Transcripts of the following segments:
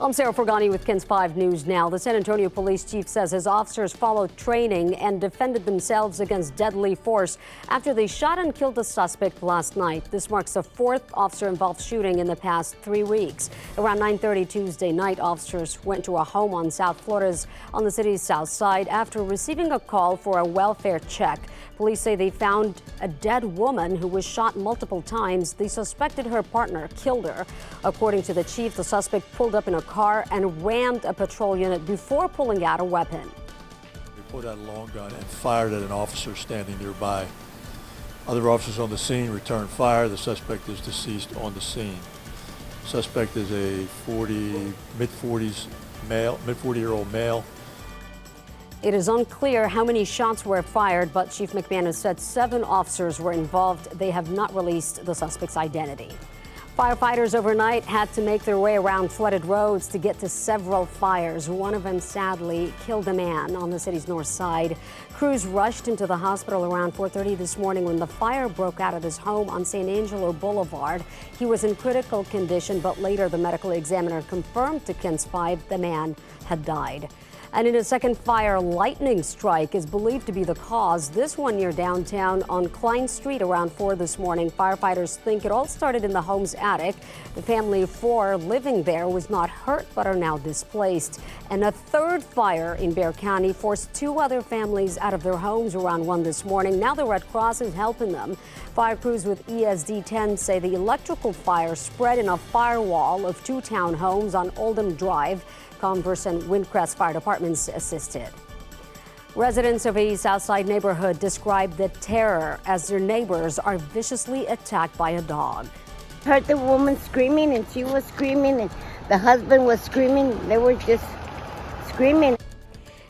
I'm Sarah Forgani with KENS 5 News Now. The San Antonio police chief says his officers followed training and defended themselves against deadly force after they shot and killed a suspect last night. This marks the fourth officer-involved shooting in the past 3 weeks. Around 9:30 Tuesday night, officers went to a home on South Florida's on the city's south side after receiving a call for a welfare check. Police say they found a dead woman who was shot multiple times. They suspected her partner killed her. According to the chief, the suspect pulled up in a car and rammed a patrol unit before pulling out a weapon. He pulled out a long gun and fired at an officer standing nearby. Other officers on the scene returned fire. The suspect is deceased on the scene. Suspect is a mid-40-year-old male. It is unclear how many shots were fired, but Chief McManus said 7 officers were involved. They have not released the suspect's identity. Firefighters overnight had to make their way around flooded roads to get to several fires. One of them sadly killed a man on the city's north side. Crews rushed into the hospital around 4:30 this morning when the fire broke out at his home on San Angelo Boulevard. He was in critical condition, but later the medical examiner confirmed to KENS 5 the man had died. And in a second fire, lightning strike is believed to be the cause. This one near downtown on Klein Street around 4 this morning. Firefighters think it all started in the home's attic. The family of 4 living there was not hurt but are now displaced. And a third fire in Bexar County forced 2 other families out of their homes around 1 this morning. Now the Red Cross is helping them. Fire crews with ESD 10 say the electrical fire spread in a firewall of 2 townhomes on Oldham Drive. Converse and Windcrest Fire Departments assisted. Residents of a Southside neighborhood described the terror as their neighbors are viciously attacked by a dog. Heard the woman screaming, and she was screaming, and the husband was screaming. They were just screaming.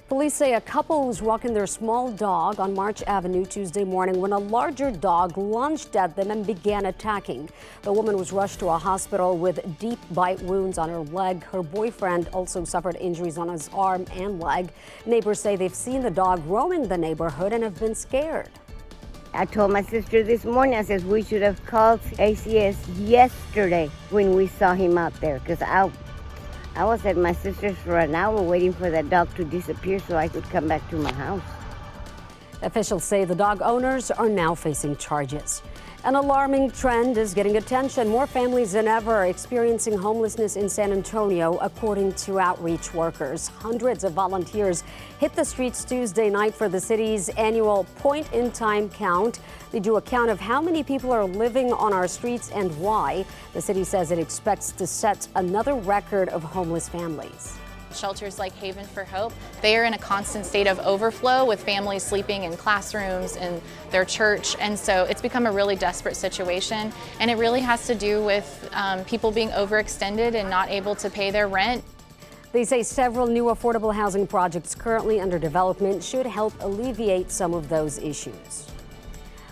Police say a couple was walking their small dog on March Avenue Tuesday morning when a larger dog lunged at them and began attacking. The woman was rushed to a hospital with deep bite wounds on her leg. Her boyfriend also suffered injuries on his arm and leg. Neighbors say they've seen the dog roaming the neighborhood and have been scared. I told my sister this morning, I said we should have called ACS yesterday when we saw him out there, because I was at my sister's for an hour waiting for that dog to disappear so I could come back to my house. Officials say the dog owners are now facing charges. An alarming trend is getting attention. More families than ever are experiencing homelessness in San Antonio, according to outreach workers. Hundreds of volunteers hit the streets Tuesday night for the city's annual point-in-time count. They do a count of how many people are living on our streets and why. The city says it expects to set another record of homeless families. Shelters like Haven for Hope, they are in a constant state of overflow with families sleeping in classrooms in their church, and so it's become a really desperate situation, and it really has to do with people being overextended and not able to pay their rent. They say several new affordable housing projects currently under development should help alleviate some of those issues.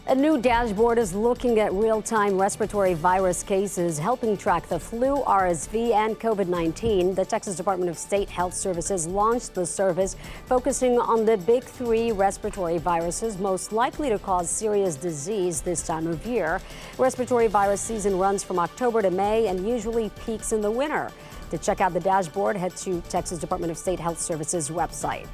A new dashboard is looking at real-time respiratory virus cases, helping track the flu, RSV, and COVID-19. The Texas Department of State Health Services launched the service, focusing on the big 3 respiratory viruses most likely to cause serious disease this time of year. Respiratory virus season runs from October to May and usually peaks in the winter. To check out the dashboard, head to Texas Department of State Health Services website.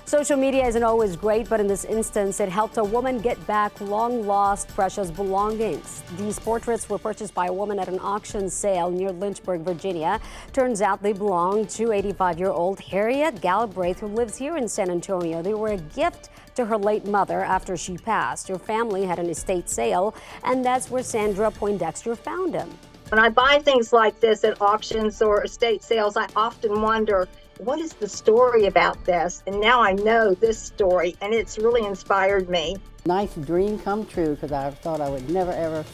Social media isn't always great, but in this instance, it helped a woman get back long-lost precious belongings. These portraits were purchased by a woman at an auction sale near Lynchburg, Virginia. Turns out they belong to 85-year-old Harriet Galbraith, who lives here in San Antonio. They were a gift to her late mother after she passed. Her family had an estate sale, and that's where Sandra Poindexter found them. When I buy things like this at auctions or estate sales, I often wonder, what is the story about this? And now I know this story, and it's really inspired me. Nice dream come true, because I thought I would never ever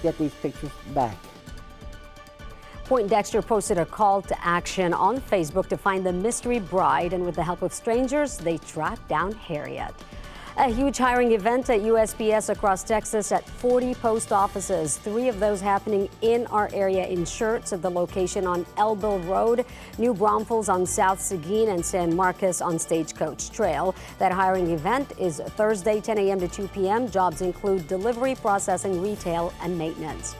get these pictures back. Poindexter posted a call to action on Facebook to find the mystery bride, and with the help of strangers, they tracked down Harriet. A huge hiring event at USPS across Texas at 40 post offices, 3 of those happening in our area in Schertz at the location on Elbow Road, New Braunfels on South Seguin, and San Marcos on Stagecoach Trail. That hiring event is Thursday, 10 a.m. to 2 p.m. Jobs include delivery, processing, retail, and maintenance.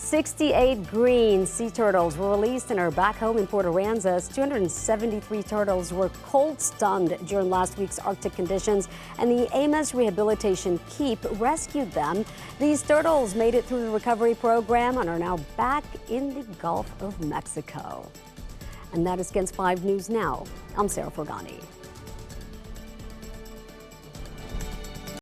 68 green sea turtles were released and are back home in Port Aransas. 273 turtles were cold stunned during last week's Arctic conditions, and the Amos Rehabilitation Keep rescued them. These turtles made it through the recovery program and are now back in the Gulf of Mexico. And that is Skin's 5 News Now. I'm Sarah Forgani.